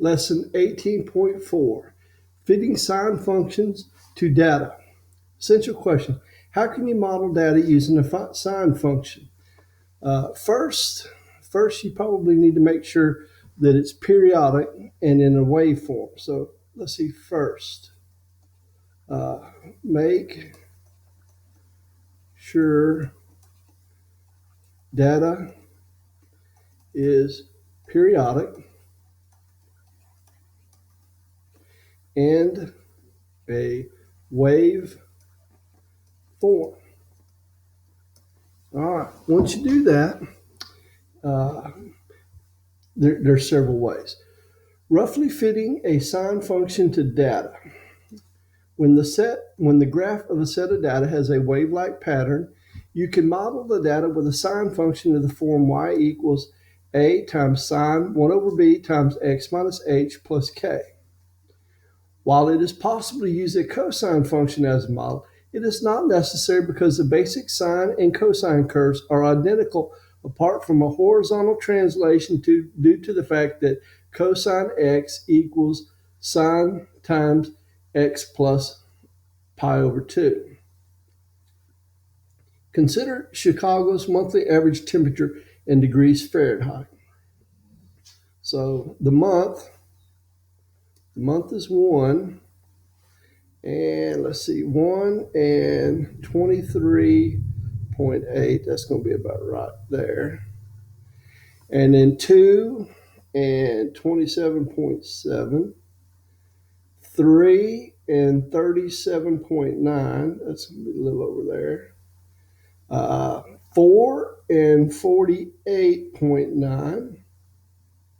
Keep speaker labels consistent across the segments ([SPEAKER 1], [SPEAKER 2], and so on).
[SPEAKER 1] Lesson 18.4, Fitting Sine Functions to Data. Essential question, how can you model data using a sine function? First, you probably need to make sure that it's periodic and in a waveform. So let's see first. Make sure data is periodic and a wave form. All right, once you do that, there are several ways. Roughly fitting a sine function to data. When the graph of a set of data has a wave-like pattern, you can model the data with a sine function of the form y equals a times sine 1 over b times x minus h plus k. While it is possible to use a cosine function as a model, it is not necessary because the basic sine and cosine curves are identical apart from a horizontal translation due to the fact that cosine x equals sine times x plus pi over 2. Consider Chicago's monthly average temperature in degrees Fahrenheit. So the month is 1, and let's see, 1 and 23.8, that's going to be about right there. And then 2 and 27.7, 3 and 37.9, that's going to be a little over there. 4 and 48.9,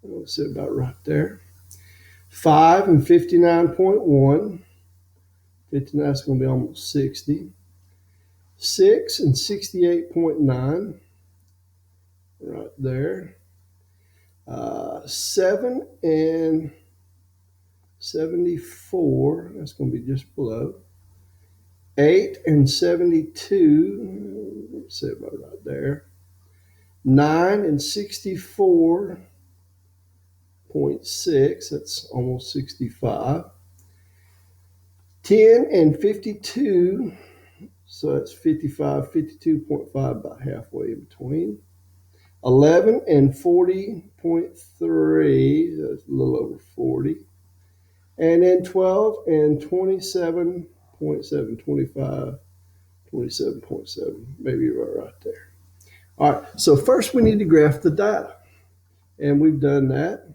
[SPEAKER 1] let's see, about right there. 5 and 59.1, 59 is going to be almost 60. 6 and 68.9, right there. 7 and 74, that's going to be just below. 8 and 72, let's say about right there. 9 and 64.6, that's almost 65. 10 and 52, so that's 55, 52.5, about halfway in between. 11 and 40.3, that's a little over 40. And then 12 and 27.7, 25, 27.7, maybe right there. All right, so first we need to graph the data, and we've done that.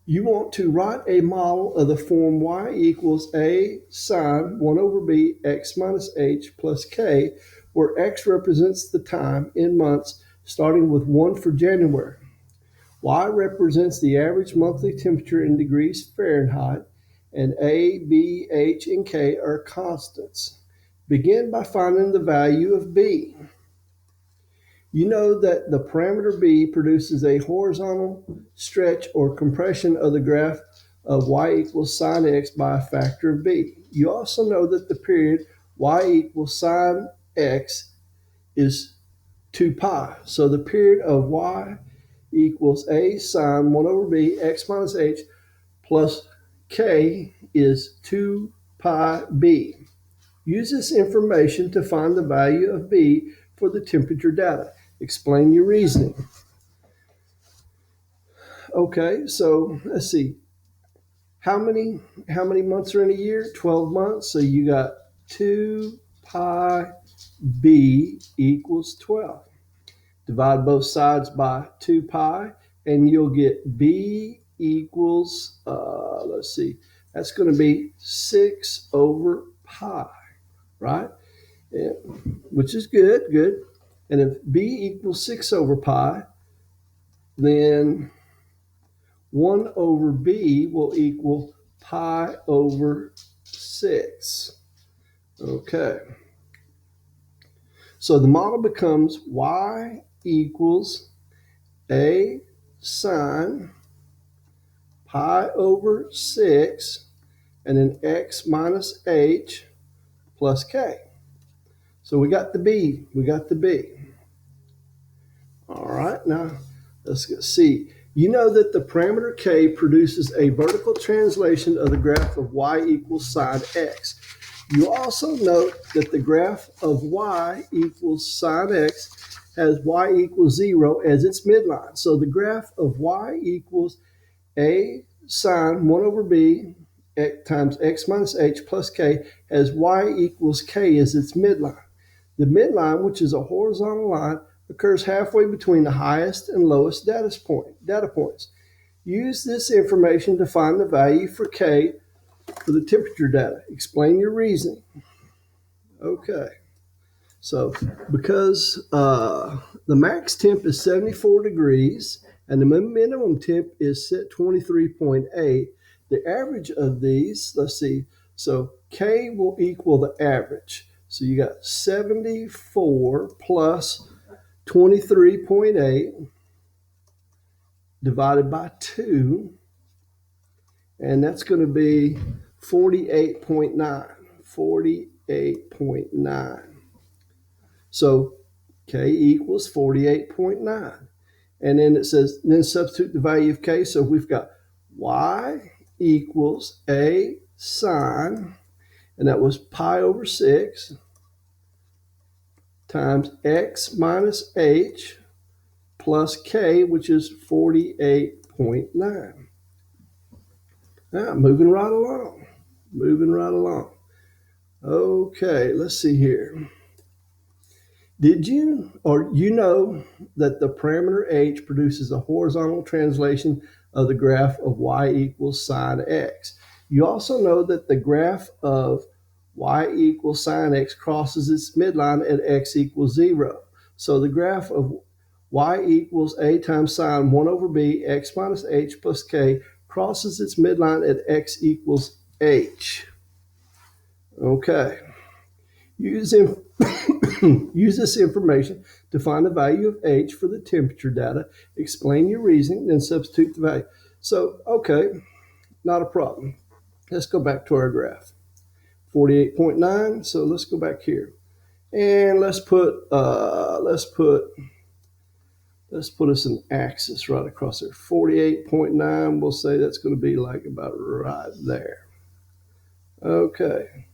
[SPEAKER 1] You want to write a model of the form y equals a sine 1 over b x minus h plus k, where x represents the time in months, starting with 1 for January. Y represents the average monthly temperature in degrees Fahrenheit, and a, b, h, and k are constants. Begin by finding the value of b. You know that the parameter b produces a horizontal stretch or compression of the graph of y equals sine x by a factor of b. You also know that the period y equals sine x is 2 pi. So the period of y equals a sine 1 over b x minus h plus k is 2 pi b. Use this information to find the value of b for the temperature data. Explain your reasoning. Okay, so let's see. How many months are in a year? 12 months. So you got 2 pi b equals 12. Divide both sides by 2 pi, and you'll get b equals, let's see, that's going to be 6 over pi, right? Yeah, which is good. And if b equals 6 over pi, then 1 over b will equal pi over 6. Okay. So the model becomes y equals a sine pi over 6 and then x minus h plus k. So we got the b. All right, now let's see. You know that the parameter k produces a vertical translation of the graph of y equals sine x. You also note that the graph of y equals sine x has y equals 0 as its midline. So the graph of y equals a sine 1 over b times x minus h plus k has y equals k as its midline. The midline, which is a horizontal line, occurs halfway between the highest and lowest data points. Use this information to find the value for k for the temperature data. Explain your reasoning. Okay. So because the max temp is 74 degrees and the minimum temp is set 23.8, the average of these, let's see, so K will equal the average. So you got 74 plus 23.8 divided by 2, and that's going to be 48.9. 48.9. So K equals 48.9. And then it says, then substitute the value of K. So we've got Y equals A sine, and that was pi over 6, times X minus H plus K, which is 48.9. Now, moving right along. Okay, let's see here. Did you know that the parameter h produces a horizontal translation of the graph of y equals sine x? You also know that the graph of y equals sine x crosses its midline at x equals 0. So the graph of y equals a times sine 1 over b x minus h plus k crosses its midline at x equals h. Okay. Use this information to find the value of h for the temperature data. Explain your reasoning, then substitute the value. So, okay, not a problem. Let's go back to our graph. 48.9. So let's go back here, and let's put us an axis right across there. 48.9. We'll say that's going to be like about right there. Okay.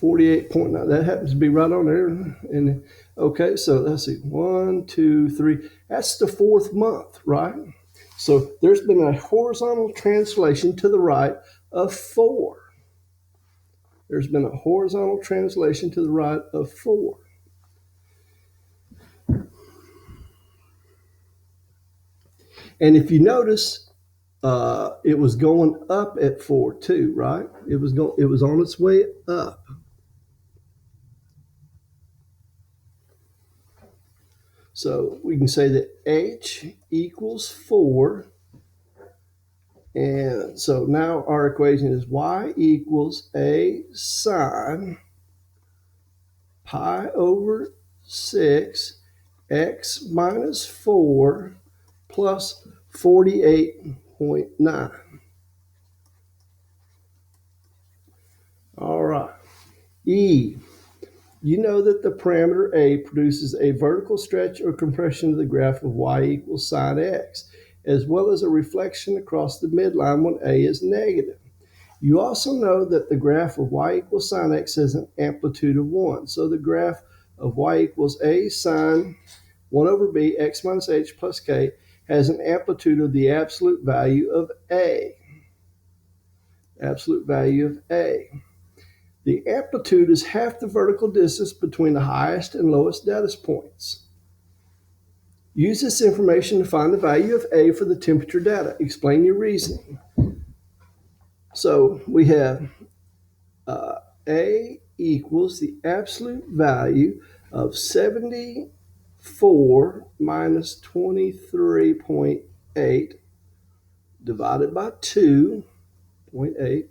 [SPEAKER 1] 48.9. That happens to be right on there. And okay, so let's see. 1, 2, 3. That's the 4th month, right? So there's been a horizontal translation to the right of 4. There's been a horizontal translation to the right of 4. And if you notice, it was going up at 4 too, right? It was on its way up. So we can say that h equals 4. And so now our equation is y equals a sine pi over 6 x minus 4 plus 48.9. All right. E. You know that the parameter a produces a vertical stretch or compression of the graph of y equals sine x, as well as a reflection across the midline when a is negative. You also know that the graph of y equals sine x has an amplitude of 1. So the graph of y equals a sine 1 over b x minus h plus k has an amplitude of the absolute value of a. Absolute value of a. The amplitude is half the vertical distance between the highest and lowest data points. Use this information to find the value of A for the temperature data. Explain your reasoning. So we have A equals the absolute value of 74 minus 23.8 divided by 2.8.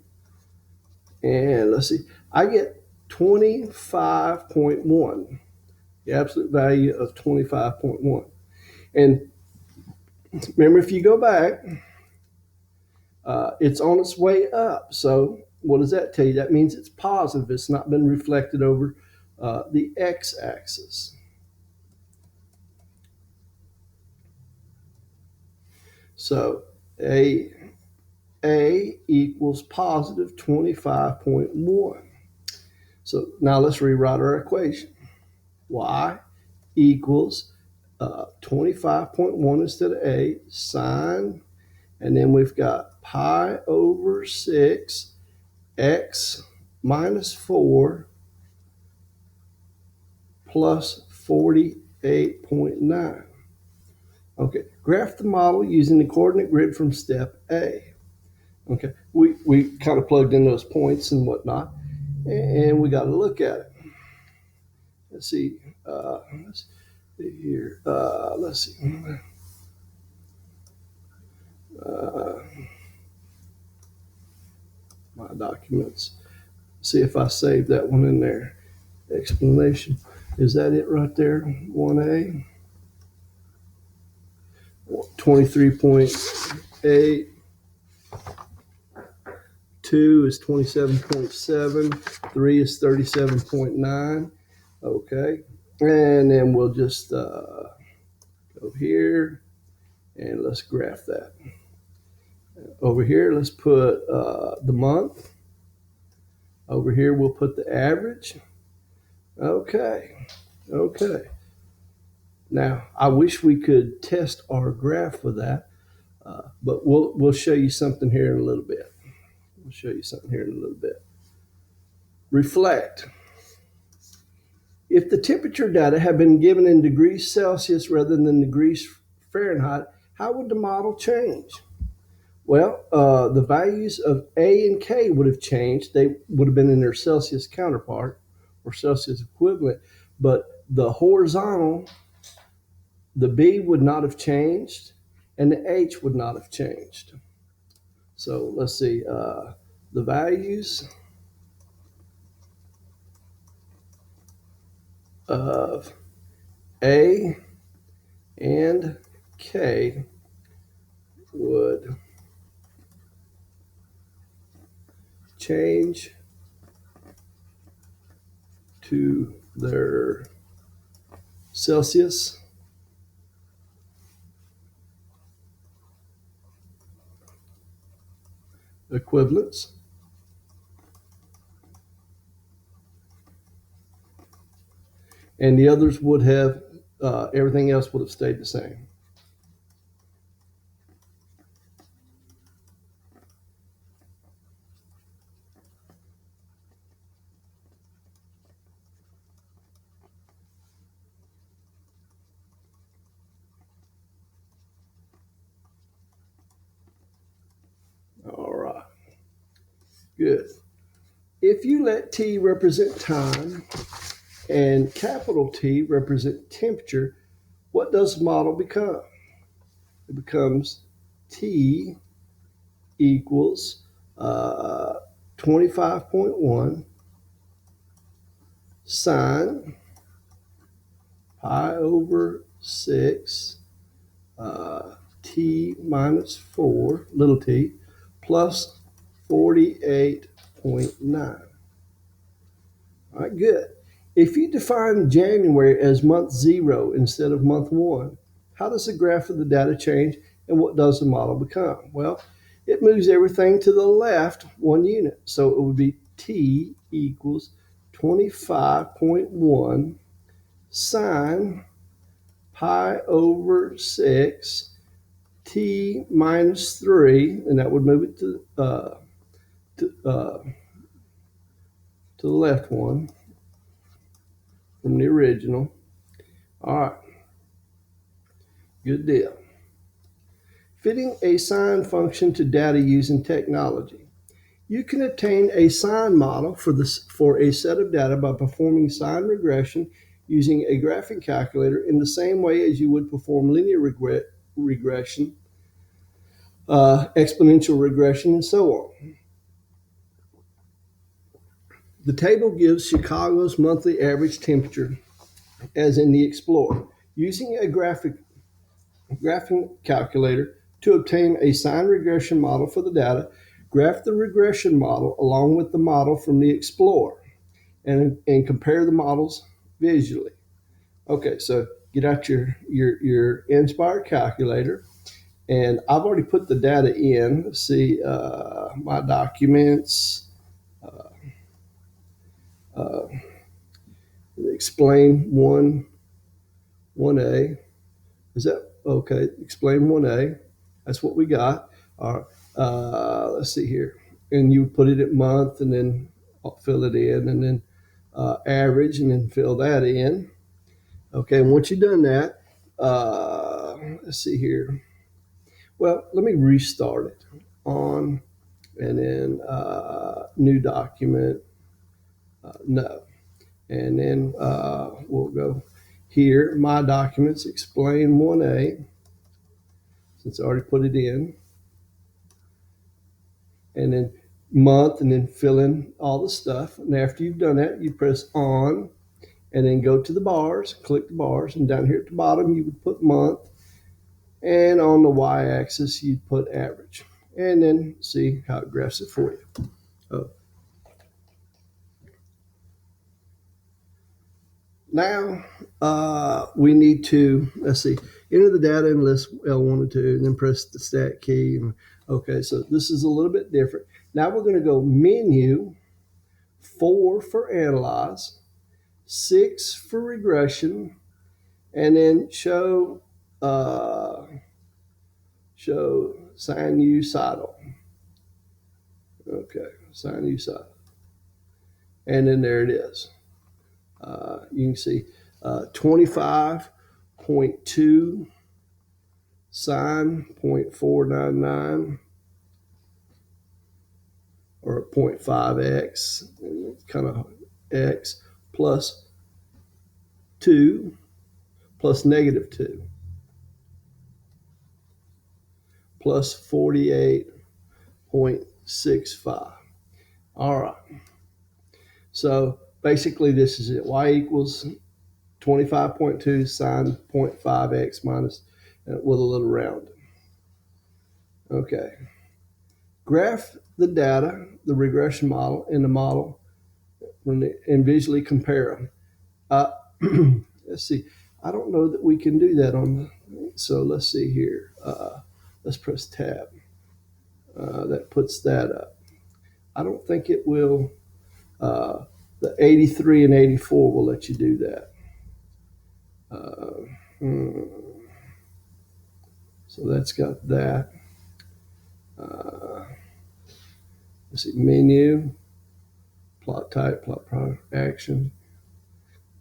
[SPEAKER 1] And let's see, I get 25.1, the absolute value of 25.1. And remember, if you go back, it's on its way up. So what does that tell you? That means it's positive. It's not been reflected over the x-axis. So A equals positive 25.1. So now let's rewrite our equation. Y equals 25.1 instead of A, sine, and then we've got pi over 6 x minus 4 plus 48.9. Okay, graph the model using the coordinate grid from step A. Okay, we kind of plugged in those points and whatnot, and we got to look at it. Let's see here. Let's see. My documents. See if I saved that one in there. Explanation. Is that it right there? 1A. 23.8. 2 is 27.7. 3 is 37.9. Okay. And then we'll just go here and let's graph that. Over here, let's put the month. Over here, we'll put the average. Okay. Now, I wish we could test our graph with that, but we'll show you something here in a little bit. Reflect. If the temperature data had been given in degrees Celsius rather than degrees Fahrenheit, how would the model change? Well, the values of A and K would have changed. They would have been in their Celsius counterpart or Celsius equivalent, but the horizontal, the B would not have changed, and the H would not have changed. So let's see, the values of A and K would change to their Celsius equivalents. And the others would have, everything else would have stayed the same. All right, good. If you let T represent time and capital T represent temperature, what does the model become? It becomes T equals 25.1 sine pi over 6 T minus 4, little t, plus 48.9. All right, good. If you define January as month 0 instead of month 1, how does the graph of the data change and what does the model become? Well, it moves everything to the left 1 unit. So it would be T equals 25.1 sine pi over 6 T minus 3, and that would move it to the left one from the original. All right, good deal. Fitting a sine function to data using technology. You can obtain a sine model for a set of data by performing sine regression using a graphing calculator in the same way as you would perform linear regression, exponential regression, and so on. The table gives Chicago's monthly average temperature as in the Explorer. Using a graphing calculator to obtain a sine regression model for the data, graph the regression model along with the model from the Explorer and compare the models visually. Okay, so get out your Inspire calculator And I've already put the data in. Let's see, my documents, uh, explain 1A. Is that okay? Explain 1A. That's what we got. All right. Let's see here. And you put it at month and then fill it in, and then average and then fill that in. Okay. And once you've done that, let's see here. Well, let me restart it on and then new document. No. And then we'll go here, my documents, explain 1A, since I already put it in. And then month, and then fill in all the stuff. And after you've done that, you press on and then go to the bars, click the bars, and down here at the bottom, you would put month. And on the y-axis, you'd put average. And then see how it graphs it for you. Now we need to, let's see, enter the data in list L1 and 2, and then press the stat key. Okay, so this is a little bit different. Now we're going to go menu, 4 for analyze, 6 for regression, and then show sinusoidal. Okay, sinusoidal. And then there it is. You can see 25.2 sine 0.499 or 0.5x, kind of x, plus 2 plus negative 2 plus 48.65. All right. So basically this is it. Y equals 25.2 sine 0.5x minus with a little rounding. Okay. Graph the data, the regression model, and the model, and visually compare them. Let's see. I don't know that we can do that on the, so let's see here. Let's press tab. That puts that up. I don't think it will. The 83 and 84 will let you do that. So that's got that. Let's see, menu, plot type, plot product, action.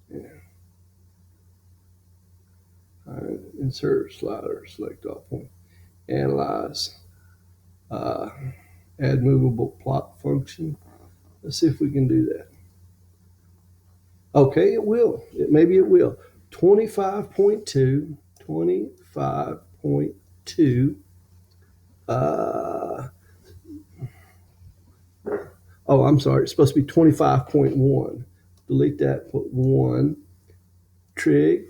[SPEAKER 1] Yeah. Insert slider, select all point, analyze, add movable plot function. Let's see if we can do that. Okay, it will. Maybe it will. 25.2, 25.2. Oh, I'm sorry. It's supposed to be 25.1. Delete that. Put 1. Trig.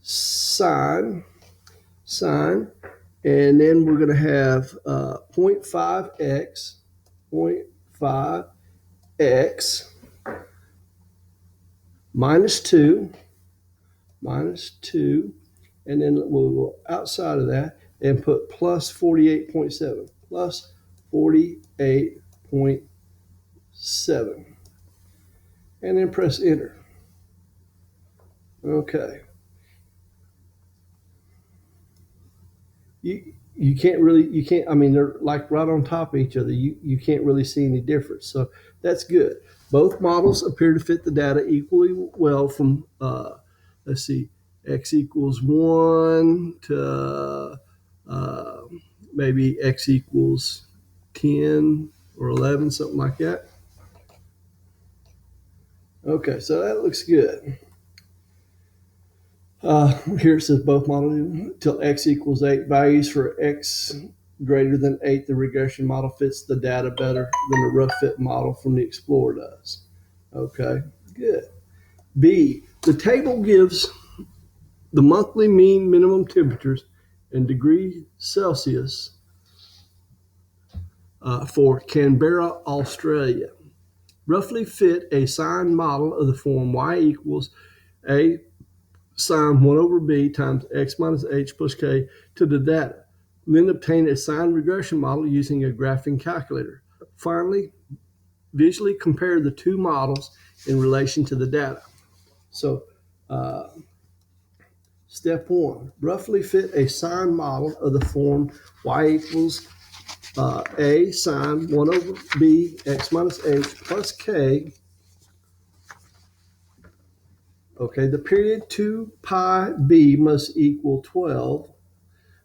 [SPEAKER 1] Sine. And then we're going to have 0.5x. 0.5x. Minus 2. And then we'll go outside of that and put plus 48.7. Plus 48.7. And then press enter. Okay. You can't, I mean, they're like right on top of each other. You can't really see any difference. So that's good. Both models appear to fit the data equally well from, let's see, x equals 1 to maybe x equals 10 or 11, something like that. Okay, so that looks good. Here it says both models till x equals 8. Values for x greater than 8. The regression model fits the data better than the rough fit model from the Explorer does. Okay, good. B, the table gives the monthly mean minimum temperatures in degrees Celsius for Canberra, Australia. Roughly fit a sine model of the form y equals a sine 1 over b times x minus h plus k to the data. Then obtain a sine regression model using a graphing calculator. Finally, visually compare the two models in relation to the data. So, step one, roughly fit a sine model of the form y equals a sine 1 over b x minus h plus k. Okay, the period 2 pi b must equal 12.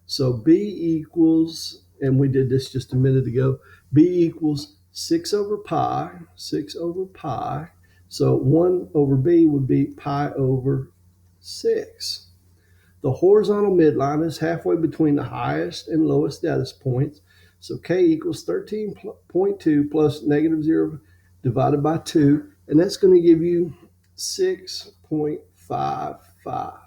[SPEAKER 1] So b equals, and we did this just a minute ago, b equals 6 over pi, 6 over pi. So 1 over b would be pi over 6. The horizontal midline is halfway between the highest and lowest data points. So k equals 13.2 plus negative 0 divided by 2, and that's going to give you 6.55. All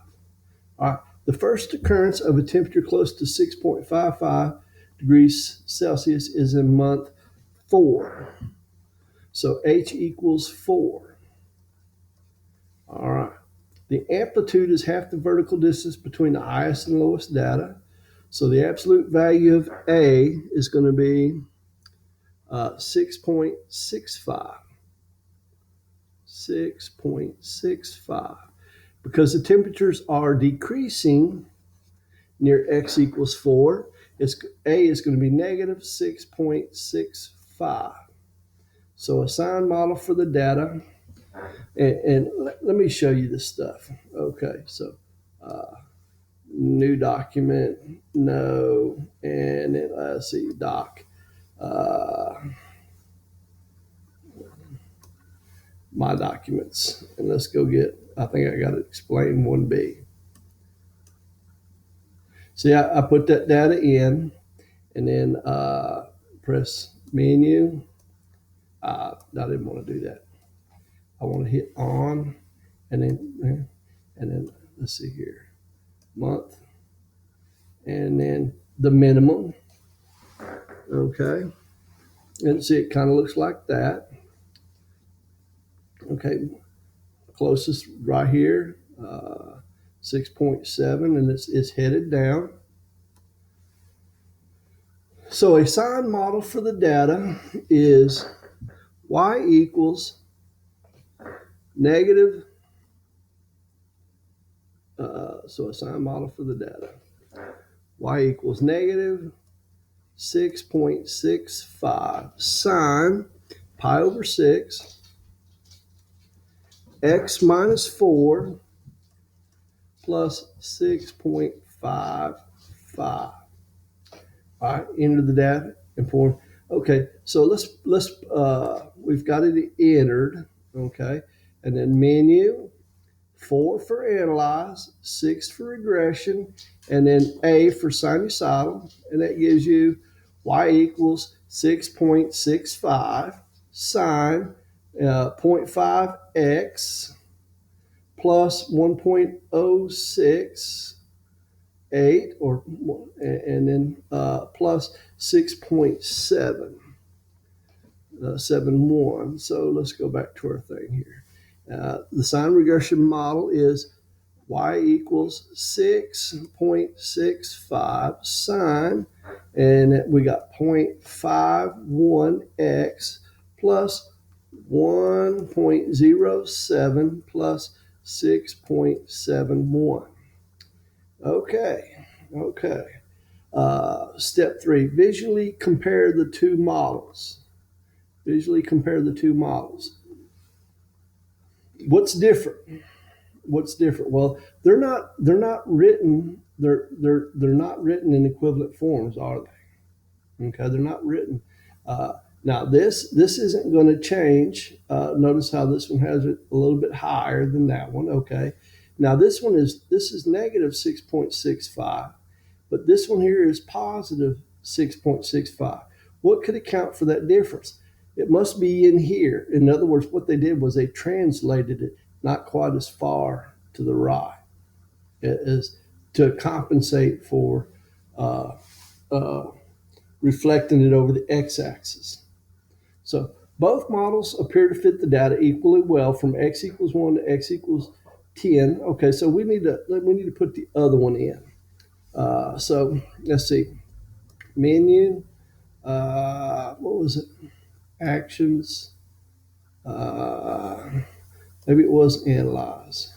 [SPEAKER 1] right. The first occurrence of a temperature close to 6.55 degrees Celsius is in month 4. So H equals 4. All right. The amplitude is half the vertical distance between the highest and lowest data. So the absolute value of A is going to be 6.65. 6.65. Because the temperatures are decreasing near x equals 4, A is going to be negative 6.65. So a sine model for the data. And let me show you this stuff. Okay, so new document, no, and then let's see, doc. My documents, and let's go get, I think I got to explain 1B. See, I put that data in, and then press menu. I didn't want to do that. I want to hit on, and then let's see here, month, and then the minimum. Okay, and see, it kind of looks like that. Okay, closest right here, 6.7, and it's headed down. So a sine model for the data is y equals negative. So a sine model for the data, y equals negative 6.65 sine pi over 6 x minus 4 plus 6.55. All right, enter the data and form. Okay, so let's we've got it entered. Okay, and then menu, 4 for analyze, 6 for regression, and then A for sinusoidal, and that gives you y equals 6.65 sine 0.5x plus 1.068, or and then plus 6.71. So let's go back to our thing here. The sine regression model is y equals 6.65 sine, and we got 0.51x plus 1.07 plus 6.71. Okay. Step 3, visually compare the two models. What's different? Well, they're not written. They're not written in equivalent forms, are they? Okay, they're not written. Now this isn't going to change. Notice how this one has it a little bit higher than that one. Okay, now this is negative 6.65, but this one here is positive 6.65. What could account for that difference? It must be in here. In other words, what they did was they translated it not quite as far to the right as to compensate for reflecting it over the x-axis. So both models appear to fit the data equally well from x equals 1 to x equals 10. Okay, so we need to put the other one in. So let's see. menu, what was it? Actions, maybe it was analyze.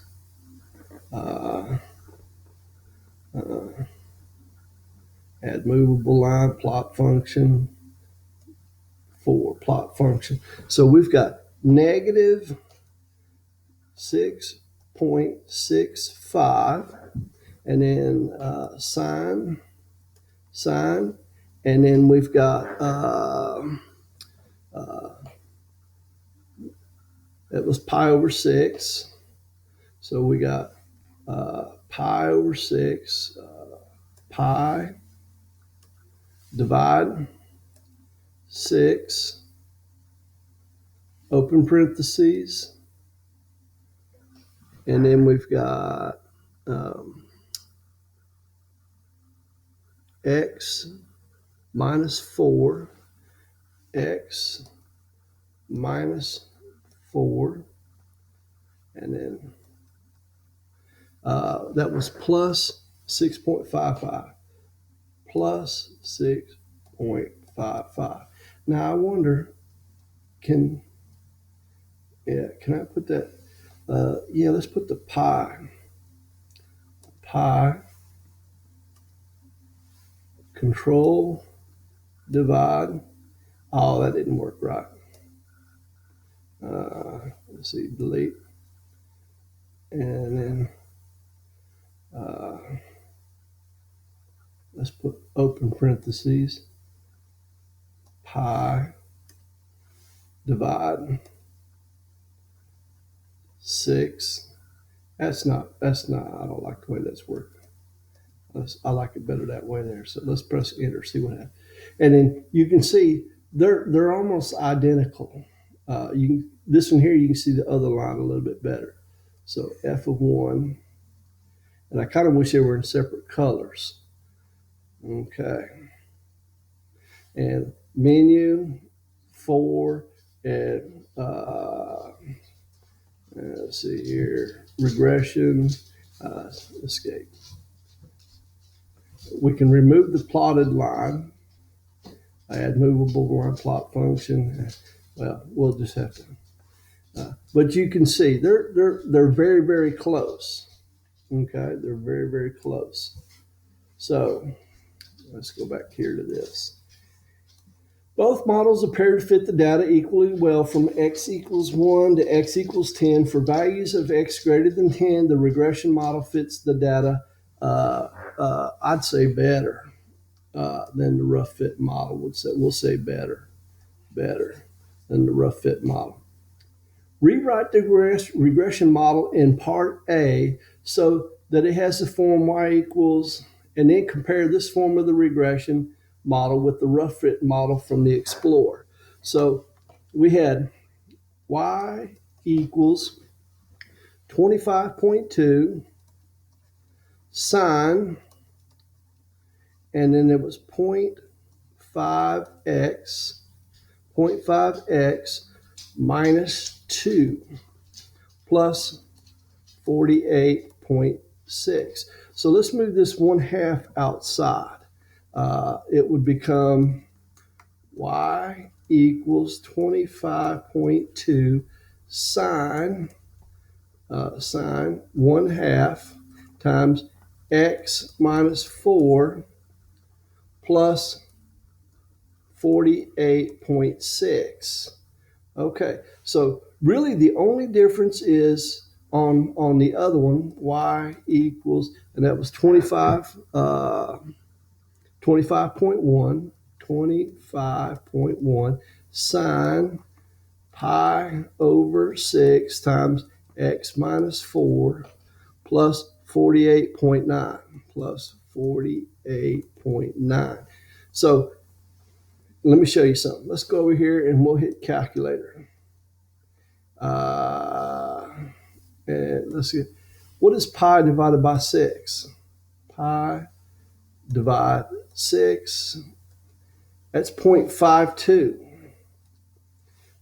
[SPEAKER 1] Add movable line, plot function, for plot function. So we've got negative 6.65, and then sine, and then we've got it was pi over 6. So we got pi over 6, pi divide 6, open parentheses, and then we've got x minus 4, x minus 4, and then that was plus 6.55, plus 6.55. Now I wonder, can I put that? Yeah, let's put the pi control divide. Oh, that didn't work right. Let's see, delete, and then let's put open parentheses, pi divide 6. That's not, I don't like the way that's working. I like it better that way there. So let's press enter, see what happens. And then you can see they're almost identical. This one here, you can see the other line a little bit better. So f of 1, and I kind of wish they were in separate colors. Okay. And menu, 4, and let's see here, regression, escape. We can remove the plotted line. I add movable line plot function. Well, we'll just have to. But you can see they're very, very close. Okay, they're very, very close. So let's go back here to this. Both models appear to fit the data equally well from x equals 1 to x equals 10. For values of x greater than 10, the regression model fits the data, I'd say better than the rough fit model would say. We'll say better than the rough fit model. Rewrite the regression model in part A so that it has the form y equals, and then compare this form of the regression model with the rough fit model from the Explorer. So we had y equals 25.2 sine, and then there was 0.5x minus 2 plus 48.6. So let's move this 1/2 outside. It would become y equals 25.2 sine 1/2 times x minus 4 plus 48.6. Okay, so really the only difference is on the other one, y equals, and that was 25.1 sine pi over 6 times x minus 4 plus 48.9 So let me show you something. Let's go over here and we'll hit calculator. And let's see. What is pi divided by 6? Pi divide 6. That's 0.52.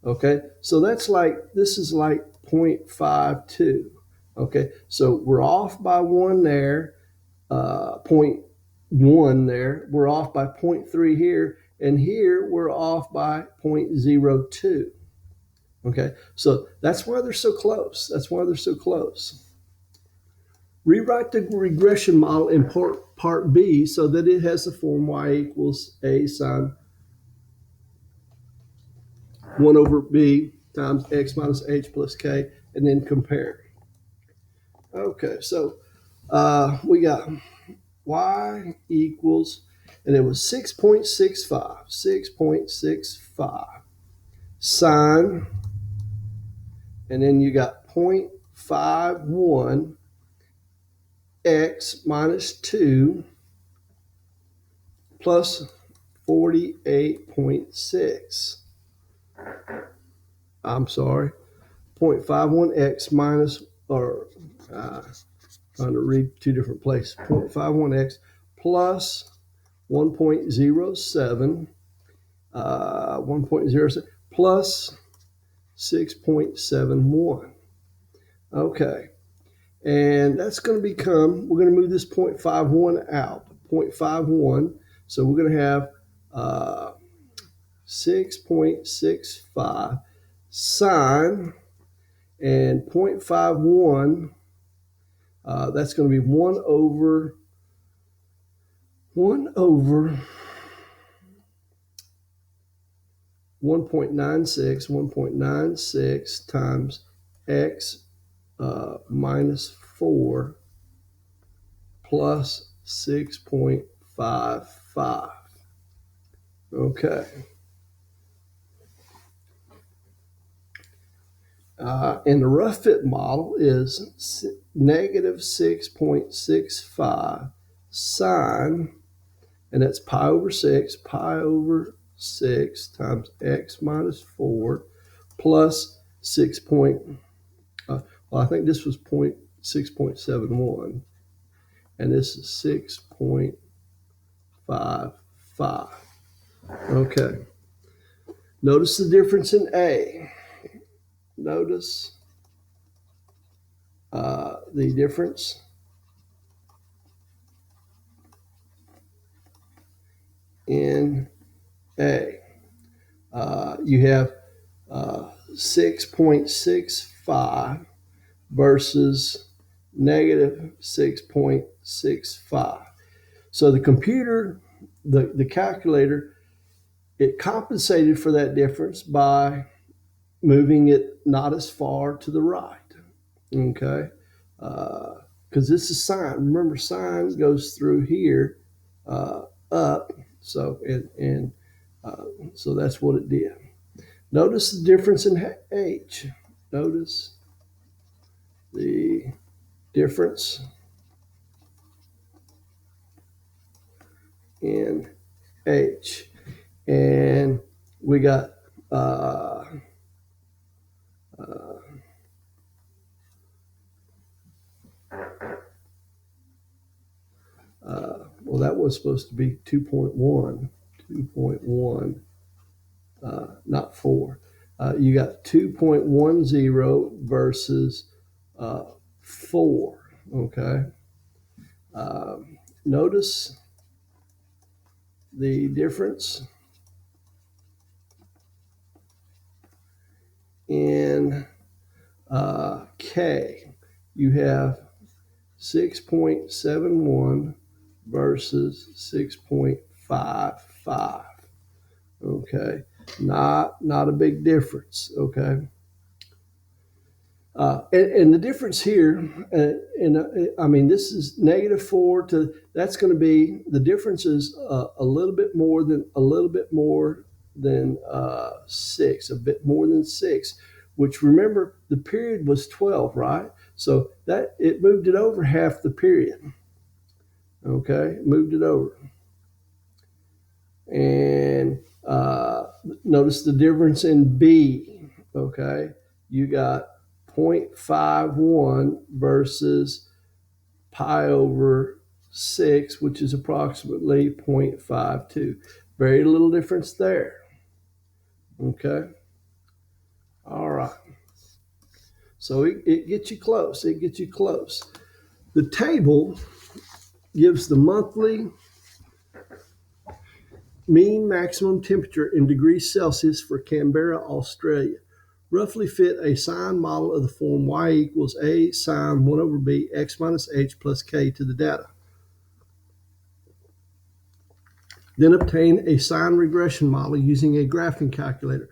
[SPEAKER 1] Okay, so that's like, this is like 0.52. Okay, so we're off by 1 there. 1 there. We're off by 0.3 here, and here we're off by 0.02. Okay, so that's why they're so close. That's why they're so close. Rewrite the regression model in part B so that it has the form y equals a sine 1 over b times x minus h plus k, and then compare. Okay, so we got y equals, and it was 6.65 sine, and then you got 0.51 x minus 2 plus 48.6. I'm sorry, 0.51x minus, or trying to read two different places, 0.51x plus 1.07, 1.07 plus 6.71. Okay, and that's going to become, we're going to move this 0.51 out, 0.51, so we're going to have 6.65 sine, and 0.51, that's going to be 1 over 1.96 times x minus 4 plus 6.55. Okay. And the rough fit model is negative 6.65 sine, and that's pi over 6 times x minus 4 plus 6 well, I think this was 6.71, and this is 6.55. Okay. Notice the difference in A. Notice the difference in A. You have 6.65 versus negative 6.65. So the computer, the calculator, it compensated for that difference by moving it not as far to the right. Okay, because this is sine. Remember, sine goes through here up. So so that's what it did. Notice the difference in h. Notice the difference in h, and we got well, that was supposed to be 2.1, not 4. You got 2.10 versus 4, okay? Notice the difference in K. You have 6.71 versus 6.55. Okay, not a big difference. Okay, and the difference here, I mean, this is negative 4 to, that's going to be, the difference is a little bit more than 6, a bit more than 6, which, remember, the period was 12, right? So that it moved it over half the period. Okay, moved it over. And notice the difference in B. Okay, you got 0.51 versus pi over 6, which is approximately 0.52. Very little difference there. Okay. All right. So it gets you close. It gets you close. The table gives the monthly mean maximum temperature in degrees Celsius for Canberra, Australia. Roughly fit a sine model of the form y equals a sine 1 over b x minus h plus k to the data. Then obtain a sine regression model using a graphing calculator.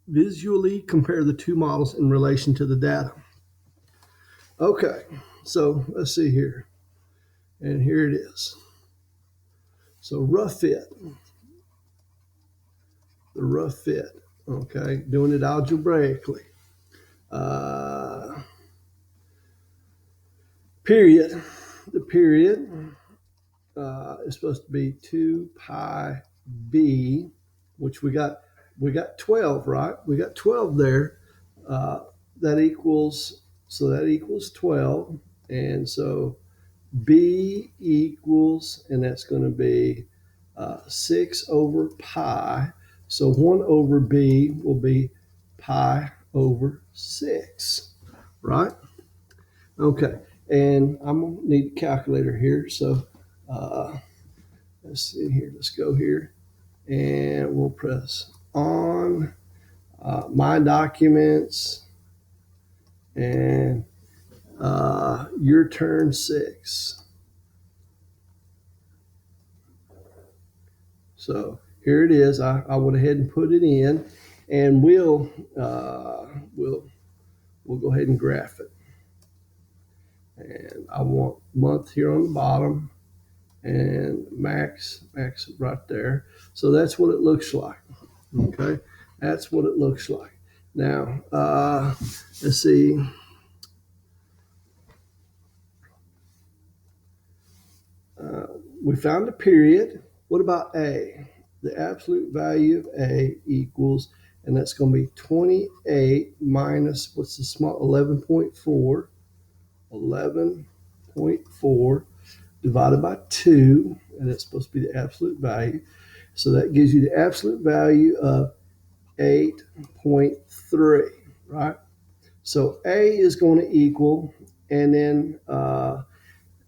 [SPEAKER 1] Visually compare the two models in relation to the data. Okay, so let's see here. And here it is. So rough fit. The rough fit. Okay, doing it algebraically. Period. The period is supposed to be 2 pi b, which we got 12, right? We got 12 there. That equals 12. And so b equals, and that's going to be 6 over pi. So 1 over b will be pi over 6, right? Okay, and I'm going to need a calculator here. So let's see here. Let's go here, and we'll press on my documents, and your turn 6. So here it is. I went ahead and put it in, and we'll go ahead and graph it. And I want month here on the bottom, and max right there. So that's what it looks like. Okay, that's what it looks like. Now let's see. We found a period. What about A? The absolute value of A equals, and that's going to be 28 minus, what's the small, 11.4. 11.4 divided by 2, and it's supposed to be the absolute value. So that gives you the absolute value of 8.3, right? So A is going to equal, and then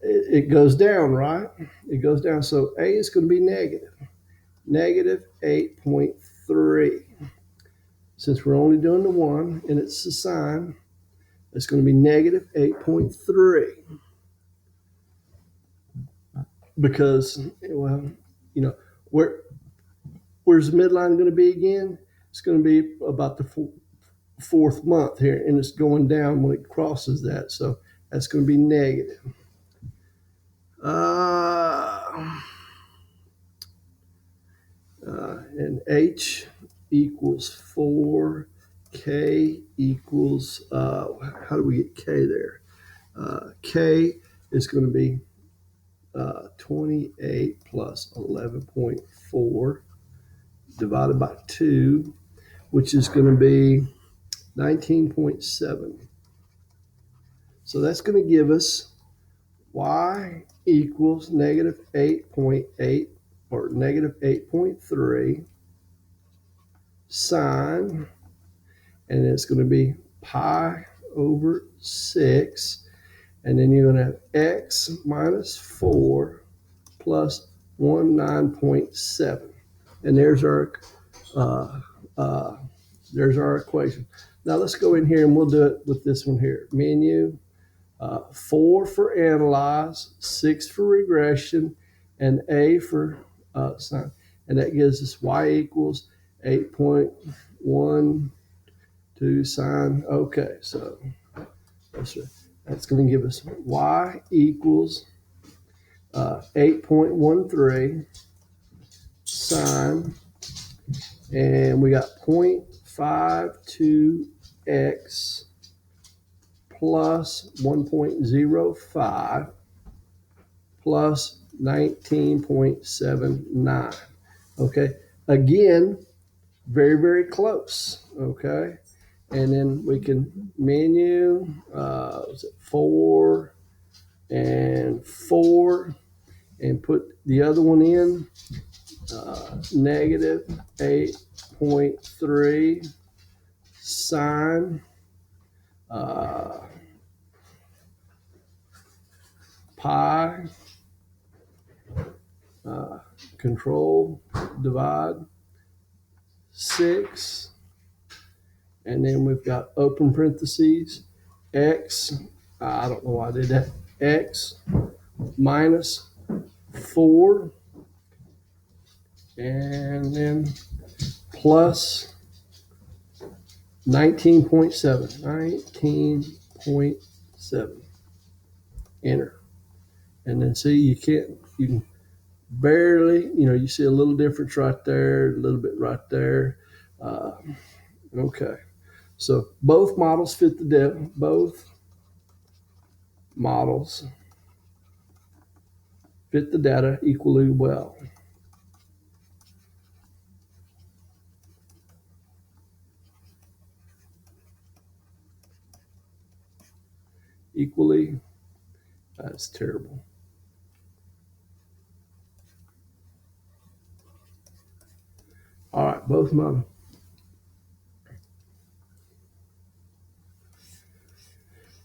[SPEAKER 1] it goes down, right? It goes down. So A is going to be negative 8.3. Since we're only doing the one and it's the sine, it's going to be negative 8.3. Because, well, you know, where's the midline going to be again? It's going to be about the fourth month here, and it's going down when it crosses that. So that's going to be negative. And H equals 4, K equals, how do we get K there? K is going to be 28 plus 11.4 divided by 2, which is going to be 19.7. So that's going to give us y equals negative 8.8 or negative 8.3 sine, and it's going to be pi over 6, and then you're going to have x minus 4 plus 19.7, and there's our equation. Now let's go in here and we'll do it with this one here. Menu, 4 for analyze, 6 for regression, and A for sine. And that gives us y equals 8.12 sine. Okay, so that's going to give us y equals 8.13 sine, and we got 0.52x plus 1.05 plus 19.79. Okay, again, very, very close. Okay, and then we can menu 4 and 4 and put the other one in, negative 8.3 sine pi control, divide, 6, and then we've got open parentheses, x, I don't know why I did that, x minus 4, and then plus 19.7, 19.7, enter. And then see, you can barely, you see a little difference right there, a little bit right there. Okay, so both models fit the depth. Both models fit the data equally well. Equally, that's terrible. All right, both models.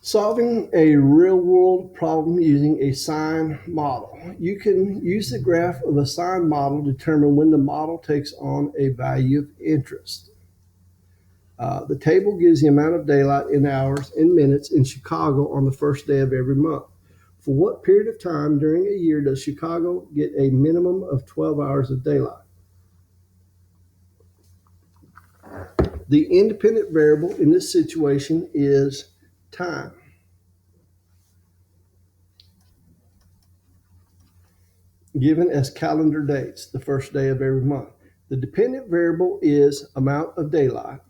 [SPEAKER 1] Solving a real-world problem using a sine model. You can use the graph of a sine model to determine when the model takes on a value of interest. The table gives the amount of daylight in hours and minutes in Chicago on the first day of every month. For what period of time during a year does Chicago get a minimum of 12 hours of daylight? The independent variable in this situation is time, given as calendar dates, the first day of every month. The dependent variable is amount of daylight,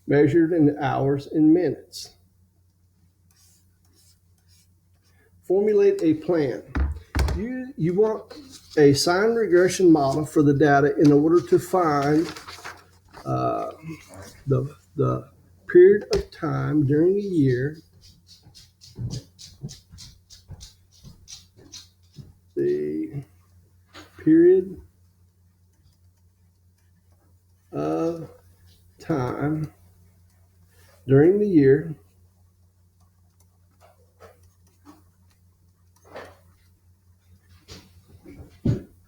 [SPEAKER 1] measured in hours and minutes. Formulate a plan. You want a sine regression model for the data in order to find the period of time during a year, the period of time during the year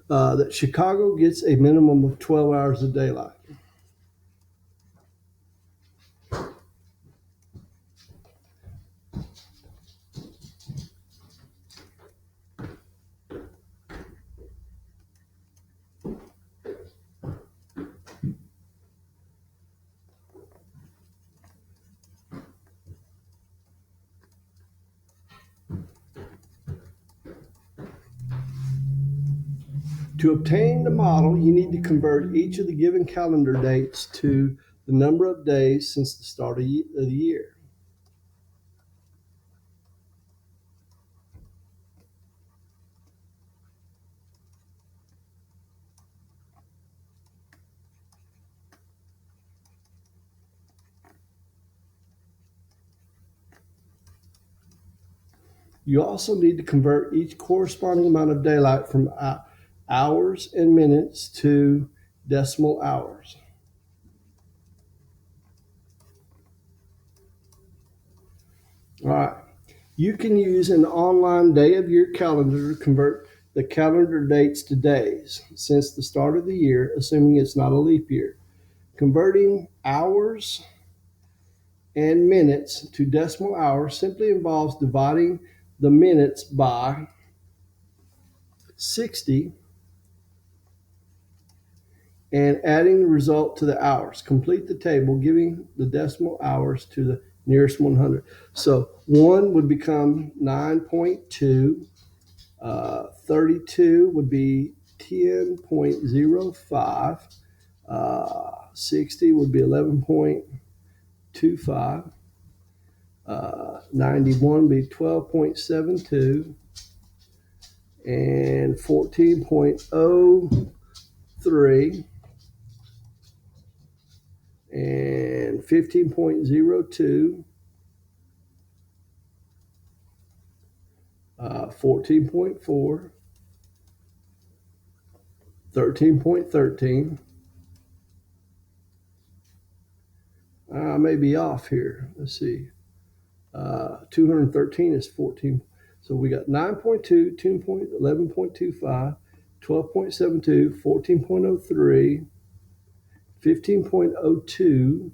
[SPEAKER 1] that Chicago gets a minimum of 12 hours of daylight. To obtain the model, you need to convert each of the given calendar dates to the number of days since the start of the year. You also need to convert each corresponding amount of daylight from hours and minutes to decimal hours. All right. You can use an online day of year calendar to convert the calendar dates to days since the start of the year, assuming it's not a leap year. Converting hours and minutes to decimal hours simply involves dividing the minutes by 60 and adding the result to the hours. Complete the table, giving the decimal hours to the nearest 100. So 1 would become 9.2. 32 would be 10.05. 60 would be 11.25. 91 would be 12.72. And 14.03. And 15.02, 14.4, 13.13, I may be off here. Let's see. 213 is 14. So we got 9.2, 11.25, 12.72, 14.03, 15.02,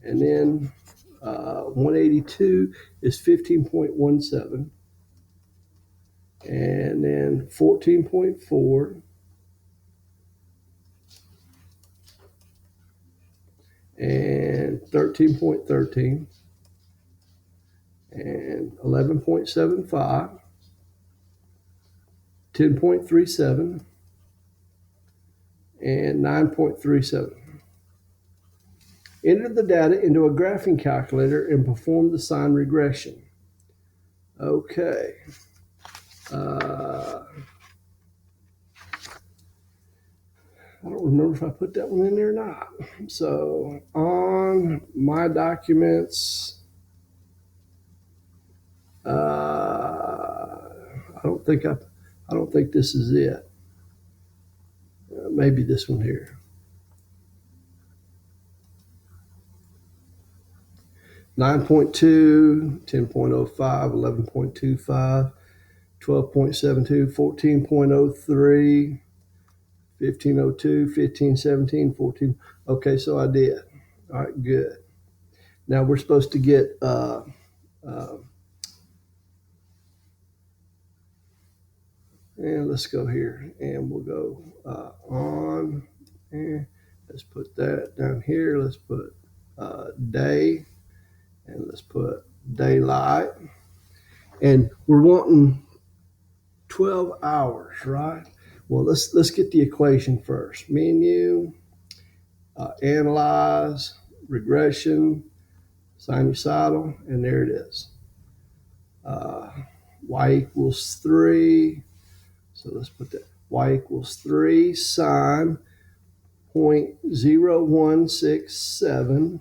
[SPEAKER 1] and then 182 is 15.17, and then 14.4, and 13.13, and 11.75, 10.37, and 9.37. Enter the data into a graphing calculator and perform the sine regression. Okay. I don't remember if I put that one in there or not. So on my documents, I don't think this is it. Maybe this one here. 9.2, 10.05, 11.25, 12.72, 14.03, 15.02, 15.17, 14. Okay, so I did. All right, good. Now we're supposed to get and let's go here and we'll go on. And let's put that down here. Let's put day, and let's put daylight. And we're wanting 12 hours, right? Well, let's get the equation first. Menu, analyze, regression, sinusoidal, and there it is. Y equals 3. So let's put that. Y equals 3 sine 0.0167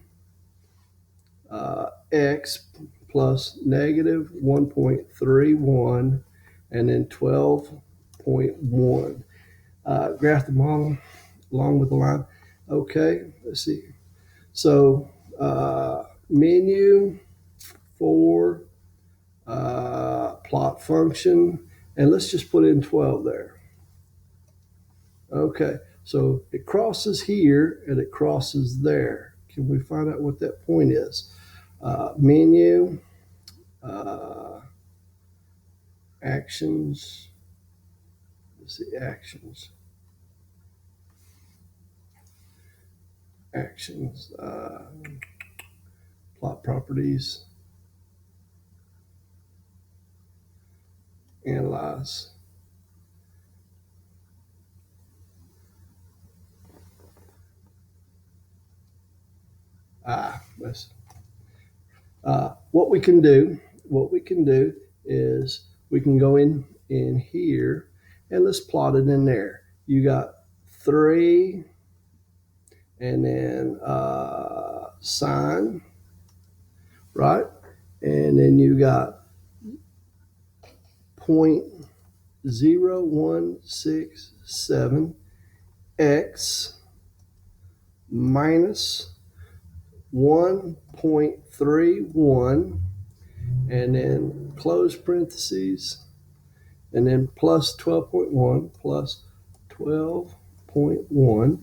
[SPEAKER 1] x plus negative 1.31, and then 12.1. Graph the model along with the line. Okay, let's see. So menu for plot function, and let's just put in 12 there. Okay, so it crosses here and it crosses there. Can we find out what that point is? Menu, actions. Let's see, actions. Plot properties. Analyze. What we can do is we can go in here and let's plot it in there. You got 3, and then sine, right? And then you got 0.0167 x minus 1.31, and then close parentheses, and then plus 12.1 plus 12.1,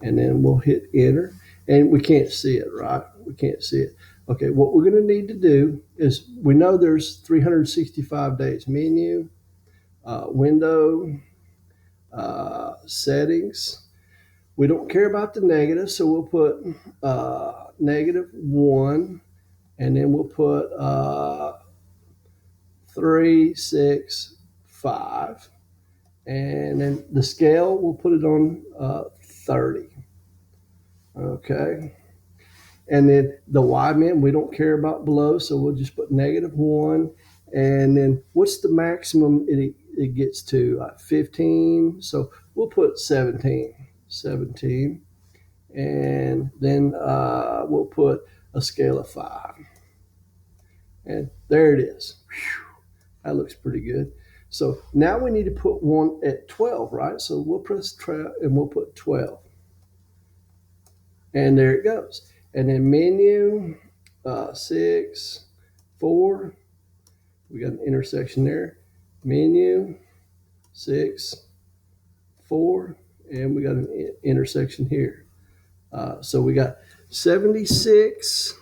[SPEAKER 1] and then we'll hit enter, and we can't see it, right? We can't see it. Okay, what we're going to need to do is, we know there's 365 days. Menu, window, settings. We don't care about the negative, so we'll put -1, and then we'll put 3, 6, 5, and then the scale, we'll put it on 30. Okay, and then the Y min, we don't care about below, so we'll just put -1, and then what's the maximum it gets to? 15, so we'll put 17, and then we'll put a scale of 5, and there it is. Whew, that looks pretty good. So now we need to put one at 12, right? So we'll press 12 and we'll put 12, and there it goes. And then menu, 6, 4. We got an intersection there. Menu, 6, 4. And we got an intersection here. So we got 76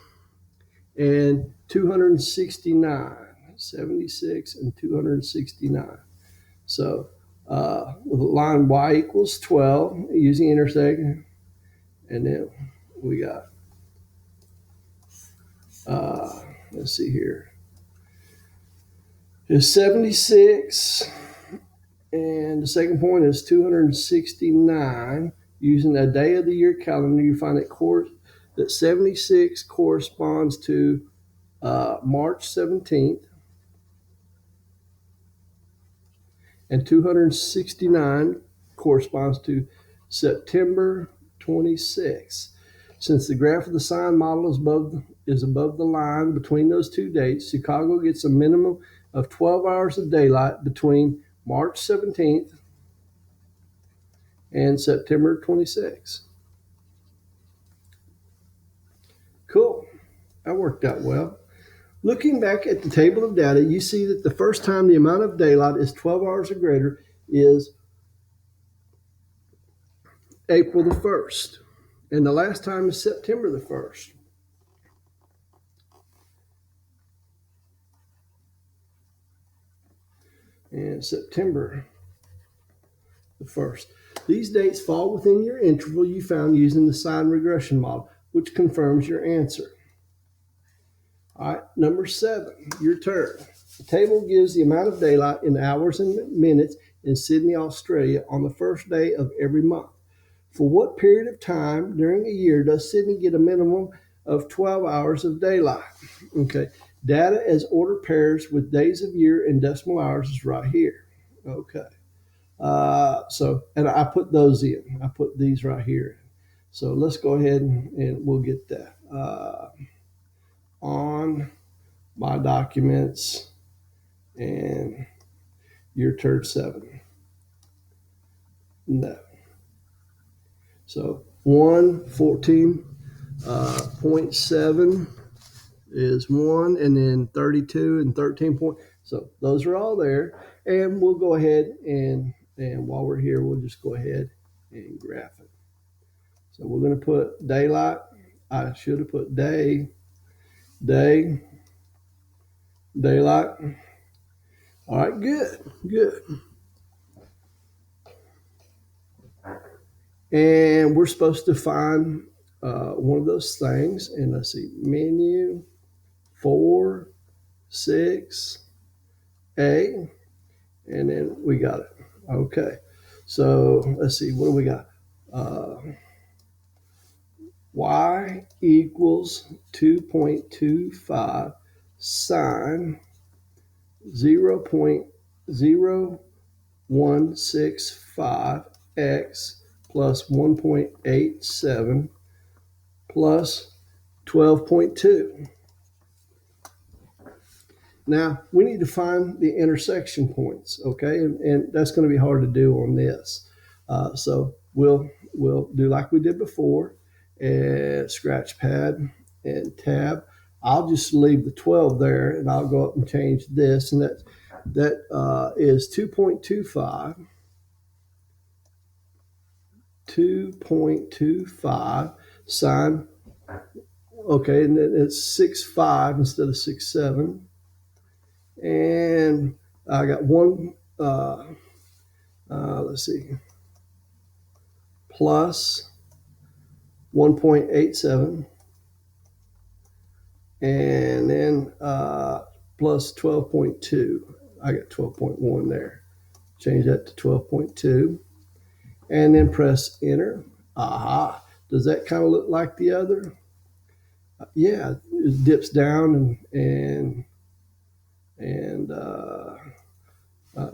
[SPEAKER 1] and 269. 76 and 269. So line y equals 12 using intersection. And then we got, let's see here. It's 76, and the second point is 269. Using a day of the year calendar, you find that 76 corresponds to March 17th, and 269 corresponds to September 26th. Since the graph of the sine model is above the line between those two dates, Chicago gets a minimum of 12 hours of daylight between March 17th and September 26th. Cool. That worked out well. Looking back at the table of data, you see that the first time the amount of daylight is 12 hours or greater is April the 1st. And the last time is September the 1st. And September the 1st. These dates fall within your interval you found using the Sine regression model, which confirms your answer. All right, number 7, your turn. The table gives the amount of daylight in hours and minutes in Sydney, Australia on the first day of every month. For what period of time during a year does Sydney get a minimum of 12 hours of daylight? Okay, data as ordered pairs with days of year and decimal hours is right here. Okay, and I put those in. I put these right here. So let's go ahead and we'll get that on my documents and your turn 7. No. So 114.7 is 1, and then 32 and 13 point. So those are all there. And we'll go ahead and while we're here, we'll just go ahead and graph it. So we're going to put daylight. I should have put day, daylight. All right, good. And we're supposed to find one of those things. And let's see, menu, 4, 6, A, and then we got it. Okay, so let's see, what do we got? Y equals 2.25 sine 0.0165 x plus 1.87 plus 12.2. Now, we need to find the intersection points, okay? And that's going to be hard to do on this. So we'll do like we did before, and scratch pad and tab. I'll just leave the 12 there, and I'll go up and change this, and that is 2.25. 2.25 sine, okay, and then it's 6.5 instead of 6.7. And I got one, let's see, plus 1.87, and then plus 12.2. I got 12.1 there. Change that to 12.2, and then press enter. Aha. Does that kind of look like the other? Yeah, it dips down and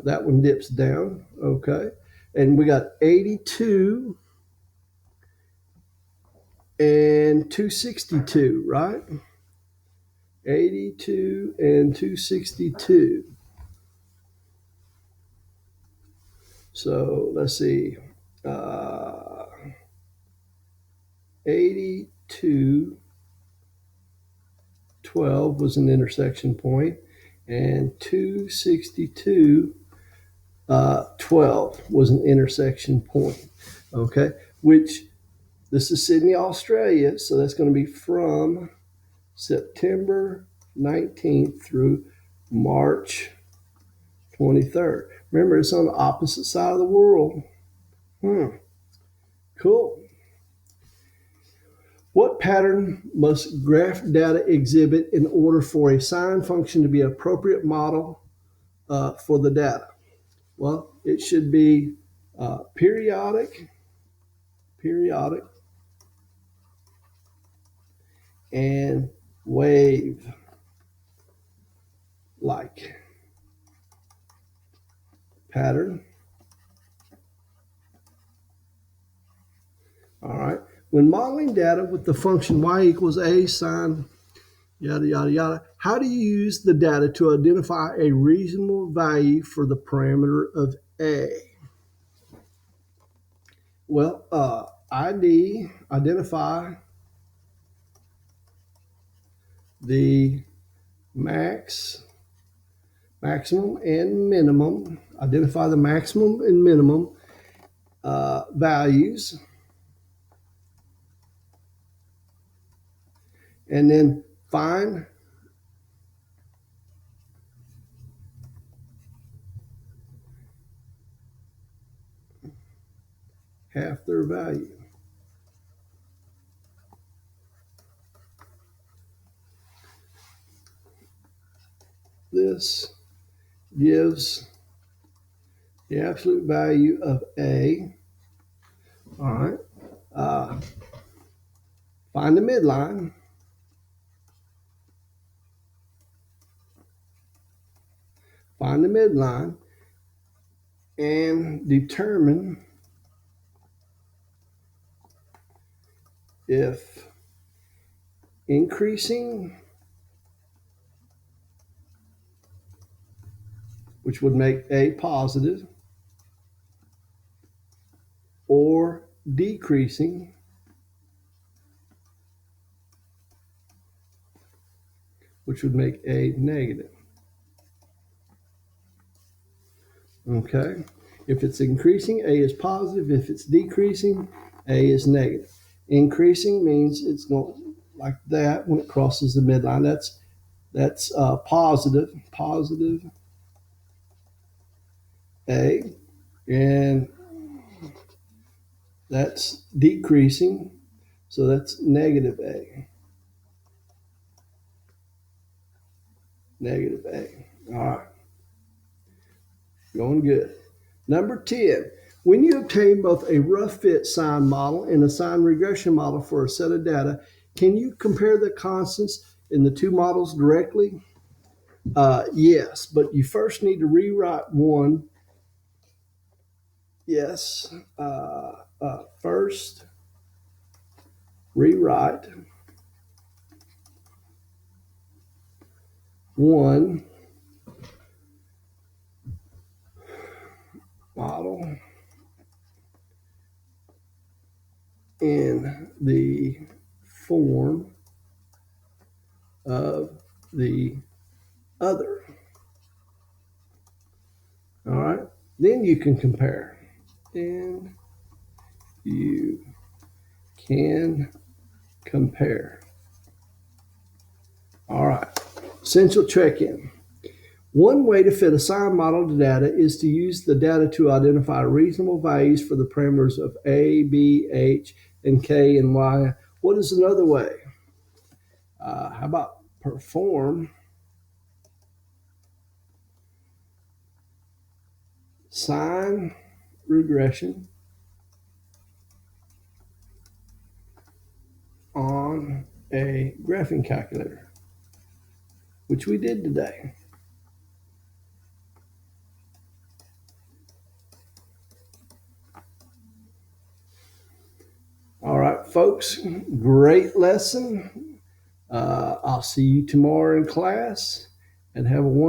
[SPEAKER 1] that one dips down. Okay, and we got 82 and 262, right? 82 and 262. So let's see, 82 12 was an intersection point, and 262 12 was an intersection point. Okay, which this is Sydney, Australia, so that's going to be from September 19th through March 23rd. Remember, it's on the opposite side of the world. Cool. What pattern must graph data exhibit in order for a sine function to be an appropriate model for the data? Well, it should be periodic, and wave-like pattern. All right. When modeling data with the function y equals a sine yada, yada, yada, how do you use the data to identify a reasonable value for the parameter of a? Well, identify the maximum and minimum, identify the maximum and minimum values, and then find half their value. This gives the absolute value of a. All right. Find the midline. Find the midline and determine if increasing, which would make a positive, or decreasing, which would make a negative. Okay, if it's increasing, a is positive. If it's decreasing, a is negative. Increasing means it's going like that when it crosses the midline. That's positive a, and that's decreasing, so that's negative a. Negative a. All right. Going good. Number 10, when you obtain both a rough fit sine model and a sine regression model for a set of data, can you compare the constants in the two models directly? Yes, but you first need to rewrite one. Yes, first rewrite one model in the form of the other. All right, then you can compare. Then you can compare. All right, essential check-in. One way to fit a sine model to data is to use the data to identify reasonable values for the parameters of a, b, h, and k and y. What is another way? How about perform sine regression on a graphing calculator, which we did today. All right, folks, great lesson. I'll see you tomorrow in class, and have a wonderful